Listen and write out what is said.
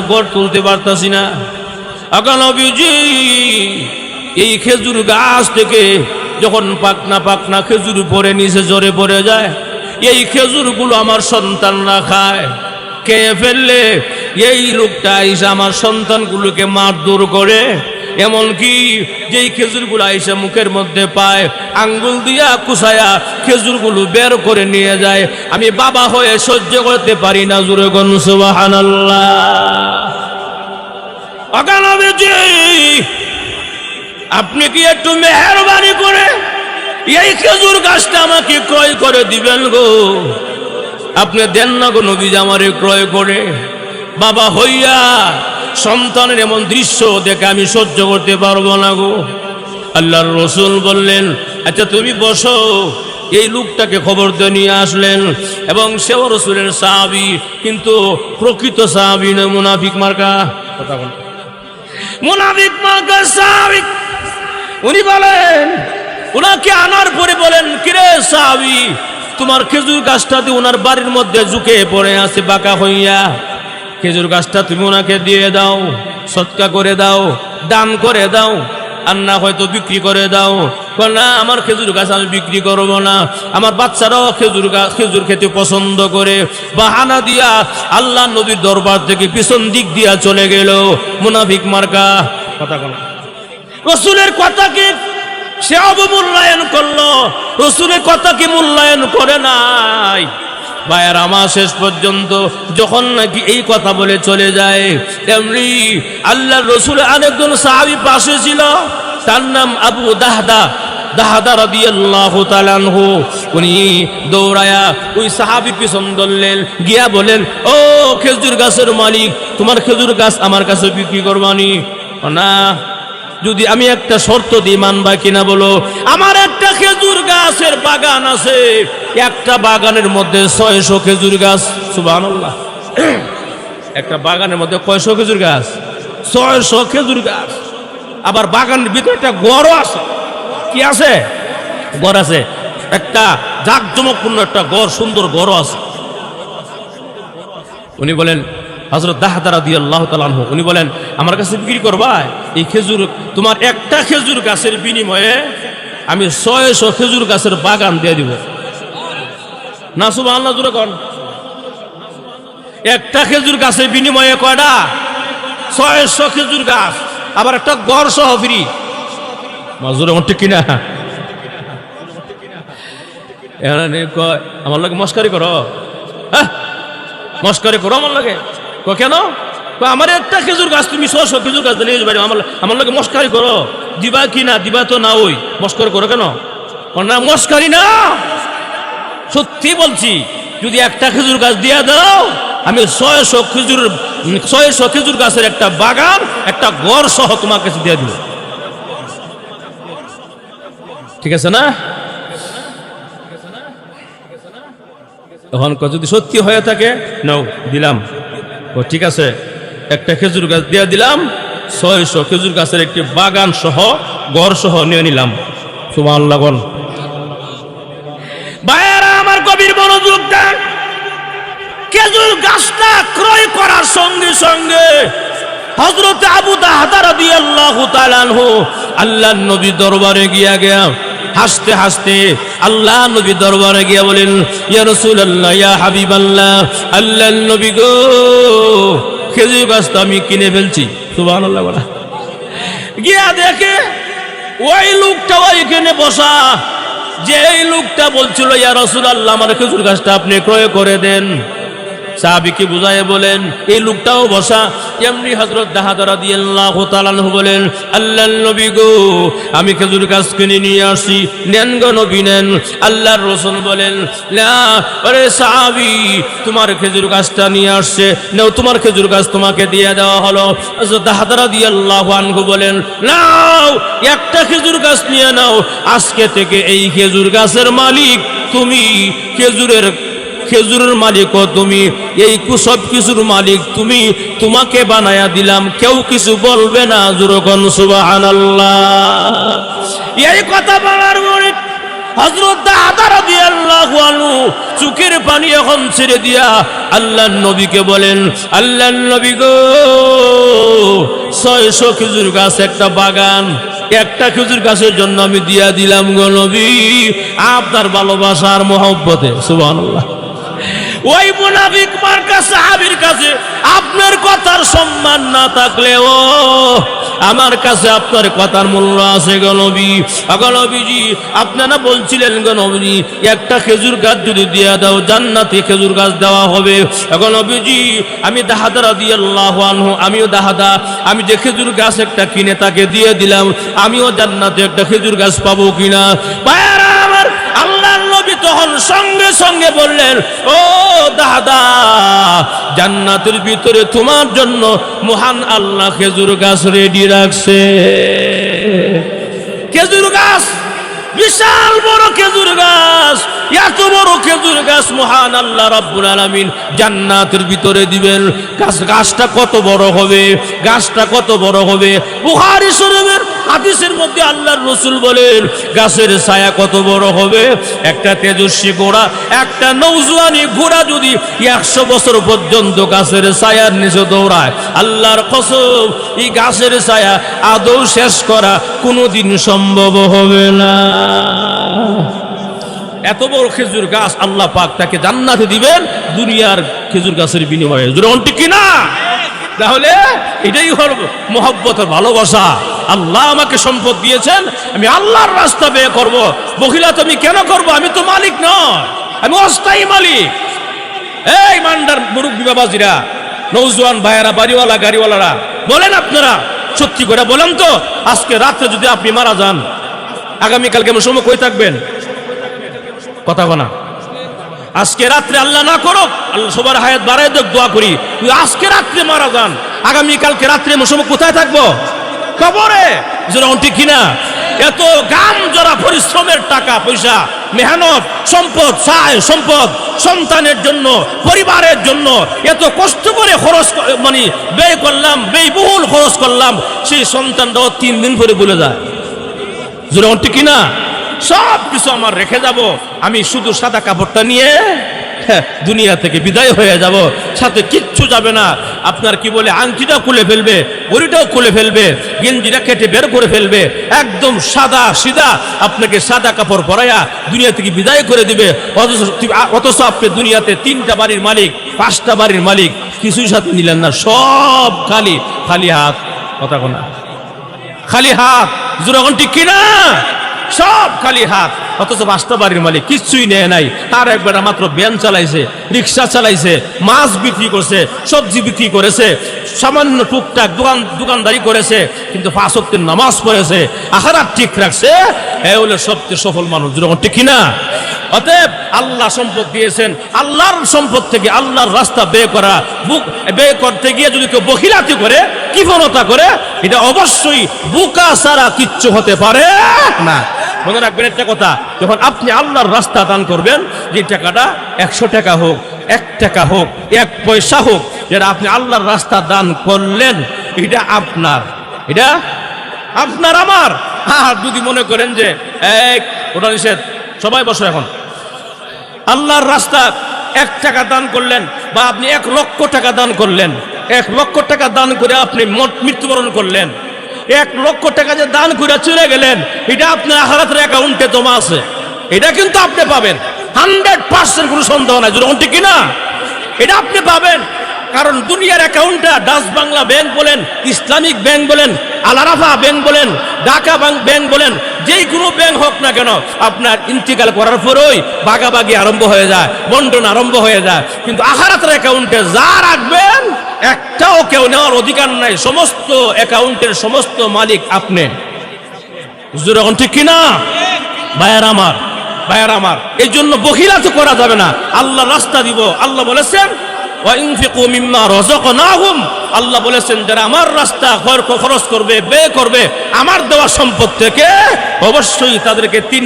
গড় তুলতে পারতাছি না। আকা নবীজি এই খেজুর গাছ থেকে যখন পাকনা পাকনা খেজুর পরে নিচে জরে পড়ে যায়, এই খেজুরগুলো আমার সন্তানরা খায়, খেয়ে ফেললে এই লোকটা এসে আমার সন্তানগুলোকে মারধর করে, এমনকি যেই খেজুরগুলো আইসা মুখের মধ্যে পায় আঙ্গুল দিয়া কুসায়া খেজুরগুলো বের করে নিয়ে যায়। আমি বাবা হয়ে সহ্য করতে পারি না। জোরে কোন সুবহানাল্লাহ। আপনি কি একটু মেহেরবানি করে এই খেজুর গাছটা আমাকে ক্রয় করে দিবেন গো? আপনি দেন না গো নবীজি আমারে ক্রয় করে। বাবা হইয়া সন্তানের এমন দৃশ্য দেখে আমি সহ্য করতে পারবো না গো। আল্লাহর রাসূল বললেন, আচ্ছা তুমি বসো। এই লোকটাকে খবর দিয়ে নিয়ে আসলেন এবং সেও রাসূলের সাহাবী, কিন্তু প্রকৃত সাহাবী না, মুনাফিক মার্কা। কথা বল, মুনাফিক মার্কা সাহাবী। উনি বলেন, ওনাকে আনার পরে বলেন, কিরে সাহাবী, তোমার খেজুর গাছটাতে ওনার বাড়ির মধ্যে ঝুঁকে পড়ে আছে বাঁকা হইয়া, খেজুর গাছটা তুমি ওনাকে দিয়ে দাও, সদকা করে দাও, দান করে দাও, আর না হয়তো বিক্রি করে দাও। না, আমার খেজুর গাছ আমি বিক্রি করব না, আমার বাচ্চারাও খেজুর খেতে পছন্দ করে। বাহানা দিয়া আল্লাহ নবীর দরবার থেকে পিছন দিক দিয়া চলে গেল। মুনাফিক মার্কা। কথা বল, রাসূলের কথাকে সে অবমূল্যায়ন করলো, রাসূলের কথাকে মূল্যায়ন করে নাই। ভাইয়ের আমার শেষ পর্যন্ত যখন নাকি এই কথা বলে চলে যায়, এমনি আল্লাহর রাসূল আরেকজন সাহাবী পাশে ছিল, তার নাম আবু দাহদা রাদিয়াল্লাহু তাআলা আনহু। উনি দৌড়ায়া ওই সাহাবীর পিছন ধরলেন, গিয়া বলেন, ও খেজুর গাছের মালিক, তোমার খেজুর গাছ আমার কাছে বিক্রি করবানি? না, যদি আমি একটা শর্ত দিই মানবা কিনা বলো? আমার একটা খেজুর গাছের বাগান আছে, একটা বাগানের মধ্যে 600 খেজুর গাছ। সুবহানাল্লাহ। একটা বাগানের মধ্যে কয়শো খেজুর গাছ? 600 খেজুর গাছ। আবার বাগানের ভিতরে একটা গড়ও আছে। কি আছে? গড় আছে, একটা জাঁকজমকপূর্ণ একটা গড়, সুন্দর গড়ও আছে। উনি বলেন, হযরত দাহদা রাদিয়াল্লাহু তাআলা আনহু, উনি বলেন, আমার কাছে বিক্রি করবা এই খেজুর? তোমার একটা খেজুর গাছের বিনিময়ে আমি 600 খেজুর গাছের বাগান দিয়ে দিব। না সুবহানাল্লাহ, জোরে কোন। একটা খেজুর গাছের বিনিময়ে কয়টা? 600 খেজুর গাছ, আবার একটা গড় সহ ফ্রি। মাজুরে ঠিক কিনা? আমার লাগে মস্কারি করো? হ্যাঁ, মস্কারি করো আমার লাগে? কেন? আমার একটা খেজুর গাছ, তুমি 600 খেজুর গাছ নিয়ে যাবে, আমার লাগে মস্কারি করো? দিবা কি না? দিবা তো না। ওই মস্কারি করো কেন? না, মস্কারি না, সত্যি বলছি। যদি একটা খেজুর গাছ দিয়ে দাও, আমি 600 খেজুর গাছের একটা বাগান, একটা গড় সহ তোমার কাছে দিয়ে দিব। ঠিক আছে না? এখন যদি সত্যি হয়ে থাকে, নাও দিলাম। ও ঠিক আছে, একটা খেজুর গাছ দিয়ে দিলাম, 600 খেজুর গাছের একটি বাগান সহ গড় সহ নিয়ে নিলাম। সুবহানাল্লাহ। ভাইয়েরা আমার, গভীর মনোযোগ দেন। খেজুর গাছটা ক্রয় করার সঙ্গে সঙ্গে হযরত আবু দাহদা রাদিয়াল্লাহু তাআলা আনহু আল্লাহর নবী দরবারে গিয়া হাসতে হাসতে আল্লাহ নবী দরবারে গিয়া বলেন, ইয়া রাসূলুল্লাহ, ইয়া হাবিবাল্লাহ, আল্লাহর নবী গো, খেজুর গাছটা আমি কিনে ফেলছি। সুবহানাল্লাহ। বলা গিয়া দেখে ওই লোকটা ওইখানে বসা, যে এই লোকটা বলছিল, ইয়া রাসূলুল্লাহ, আমার খেজুর গাছটা আপনি ক্রয় করে দেন। সাহাবীকে বুঝায় বলেন, এই লোকটাও বসা। এমনি হযরত দাহদা রাদিয়াল্লাহু তাআলা আনহু বলেন, আল্লাহর নবী গো, আমি খেজুর গাছ কিনে নিয়ে আসি, নেন গো নবী নেন। আল্লাহর রাসূল বলেন, না, আরে সাহাবী, তোমার খেজুর গাছটা নিয়ে আসছে, নাও, তোমার খেজুর গাছ তোমাকে দিয়ে দেওয়া হলো। হযরত দাহদা রাদিয়াল্লাহু আনহু বলেন, নাও, একটা খেজুর গাছ নিয়ে নাও, আজকে থেকে এই খেজুর গাছের মালিক তুমি, খেজুরের মালিকও তুমি, এই সব কিছুর মালিক তুমি, তোমাকে বানায়া দিলাম, কেউ কিছু বলবে না। জোরে কোন সুবহানাল্লাহ। এই কথা বলার পরে হযরত দাদা রাদিয়াল্লাহু আনহু চোখের পানি এখন ছেড়ে দিয়া আল্লাহর নবীকে বলেন, আল্লাহর নবী গো, 600 খেজুর গাছ একটা বাগান, একটা খেজুর গাছের জন্য আমি দিয়া দিলাম গো নবী, আপনার ভালোবাসার মহব্বতে। সুবহানাল্লাহ। ওই মুনাফিক মার্কা সাহাবীর কাছে আপনার কথার সম্মান না থাকলেও আমার কাছে আপনার কথার মূল্য আছে গো নবী। গো নবীজি, আপনারা বলছিলেন গো নবী, একটা খেজুর গাছ যদি দিয়ে দাও জান্নাতে খেজুর গাছ দেওয়া হবে। গো নবীজি, আমি দাহাদা রাদিয়াল্লাহু আনহু, আমিও দাহাদা, আমি যে খেজুর গাছ একটা কিনে তাকে দিয়ে দিলাম, আমিও জান্নাতে একটা খেজুর গাছ পাবো কিনা? ভাইরা আমার, আল্লাহর নবী তখন সঙ্গে সঙ্গে বললেন, ও দাদা, জান্নাতের ভিতরে তোমার জন্য মহান আল্লাহ খেজুর গাছ রেডি রাখছে। খেজুর গাছ, বিশাল বড় খেজুর গাছ, এত বড় খেজুর গাছ মহান আল্লাহ রাব্বুল আলামিন জান্নাতের ভিতরে দিবেন। গাছটা কত বড় হবে, গাছটা কত বড় হবে? বুখারী শরীফের হাদিসের মধ্যে আল্লাহর রাসূল বলেন, গাছের ছায়া কত বড় হবে? একটা তেজস্বী ঘোড়া, একটা নওজোয়ানি ঘোড়া যদি 100 বছর পর্যন্ত গাছের ছায়ার নিচে দৌড়ায়, আল্লাহর কসম, এই গাছের ছায়া আদৌ শেষ করা কোনোদিন সম্ভব হবে না। এত বড় খেজুর গাছ আল্লাহ পাক তাকে জান্নাতে দিবেন দুনিয়ার খেজুর গাছের বিনিময়ে। জোরে ঠিক কিনা? তাহলে এটাই হল মহব্বতের ভালোবাসা। আল্লাহ আমাকে সম্পদ দিয়েছেন, আমি আল্লাহর রাস্তা ব্যয় করব। বখিলাত আমি কেন করব? আমি তো মালিক নয়, আমি অস্থায়ী মালিক। এই মান্ডার মুরব্বী বাবাজিরা, নওজোয়ান ভাইয়েরা, বাড়িওয়ালা, গাড়িওয়ালারা, বলেন আপনারা সত্যি করে বলেন তো, আজকে রাত্রে যদি আপনি মারা যান, আগামীকাল কেমন সময় কই থাকবেন? কথা বলা, আজকে রাত্রে আল্লাহ না করুক, আল্লাহ সবার হায়াত বাড়ায় দেখ, দোয়া করি, আজকে রাত্রে মারা যান, আগামীকালকে রাত্রে সময় কোথায় থাকবো? কবরে। যেরকম ঠিক কিনা? এত গাম জরা পরিশ্রমের টাকা পয়সা, মেহনত, সম্পদ, সম্পদ সন্তানের জন্য, পরিবারের জন্য এত কষ্ট করে খরচ মানে ব্যয় করলাম, ব্যয়বহুল খরচ করলাম, সেই সন্তানটাও 3 দিন পরে ভুলে যায়। যেরকম ঠিক কিনা? সব কিছু আমার রেখে যাব, আমি শুধু সাদা কাপড়টা নিয়ে দুনিয়া থেকে বিদায় হয়ে যাব, সাথে কিচ্ছু যাবে না। আপনার কি বলে, আংটিটাও খুলে ফেলবে, ঘড়িটাও খুলে ফেলবে, গেঞ্জিটা কেটে বের করে ফেলবে, একদম সাদা সিধা আপনাকে সাদা কাপড় পরাইয়া দুনিয়া থেকে বিদায় করে দিবে। অথচ আপনি দুনিয়াতে 3টা বাড়ির মালিক, 5টা বাড়ির মালিক, কিছুই সাথে নিলেন না, সব খালি খালি হাত। কথা কোনা, খালি হাত। যেরকম ঠিক কিনা? সব খালি হাত, অথচ 5টা বাড়ির মালিক কিচ্ছুই নেয় নাই। তার একবার মাত্র ভ্যান চালাইছে, রিক্সা চালাইছে, মাছ বিক্রি করছে, সবজি বিক্রি করেছে, সামান্য টুকটাক দোকানদারি করেছে, কিন্তু 5 ওয়াক্তের নামাজ পড়েছে, আখিরাত ঠিক রাখছে। এই হলো সবচেয়ে সফল মানুষ। যেরকম ঠিক কিনা? অতএব আল্লাহ সম্পদ দিয়েছেন, আল্লাহর সম্পদ থেকে আল্লাহর রাস্তা ব্যয় করতে গিয়ে যদি কেউ বখিলাতি করে, কৃপণতা করে, এটা অবশ্যই বোকা ছাড়া কিচ্ছু হতে পারে না। মনে রাখবেন একটা কথা, যখন আপনি আল্লাহর রাস্তা দান করবেন, যে টাকাটা 100 টাকা হোক, 1 টাকা হোক, 1 পয়সা হোক, যেটা আপনি আল্লাহর রাস্তা দান করলেন, এটা আপনার, এটা আপনার আমার। আর যদি মনে করেন যে ওটা নিষেধ, সবাই বসো এখন, আল্লাহর রাস্তা 1 টাকা দান করলেন, বা আপনি 1 লক্ষ টাকা দান করলেন, 1 লক্ষ টাকা দান করে আপনি মৃত্যুবরণ করলেন, 1 লক্ষ টাকা যে দান করে চলে গেলেন, এটা আপনার আখিরাতের অ্যাকাউন্টে জমা আছে, এটা কিন্তু আপনি পাবেন 100%, কোনো সন্দেহ নাই। যেরকম ঠিক কিনা? এটা আপনি পাবেন, কারণ দুনিয়ার অ্যাকাউন্টটা ডাচ বাংলা ব্যাংক বলেন, ইসলামিক ব্যাংক বলেন, আল আরাফা ব্যাংক বলেন, ঢাকা ব্যাংক বলেন, যেই কোনো ব্যাংক হোক না কেন, আপনার ইন্তিকাল করার পরেই ভাগাভাগি আরম্ভ হয়ে যায়, বন্টন আরম্ভ হয়ে যায়। কিন্তু আখিরাতের অ্যাকাউন্টে যা রাখবেন, একটাও কেউ নেওয়ার অধিকার নাই, সমস্ত অ্যাকাউন্টের সমস্ত মালিক আপনি। যেরকম ঠিক কিনা? ভাইয়ার আমার, এই জন্য বখিলাতি করা যাবে না। আল্লাহ রাস্তা দিব, আল্লাহ বলেছেন ওয়াইনফিকু মিম্মা রাযাকনাহুম, আল্লাহ বলেছেন যারা আমার রাস্তা খরচ করবে, ব্যয় করবে আমার দেওয়া সম্পদ থেকে, অবশ্যই তাদেরকে 3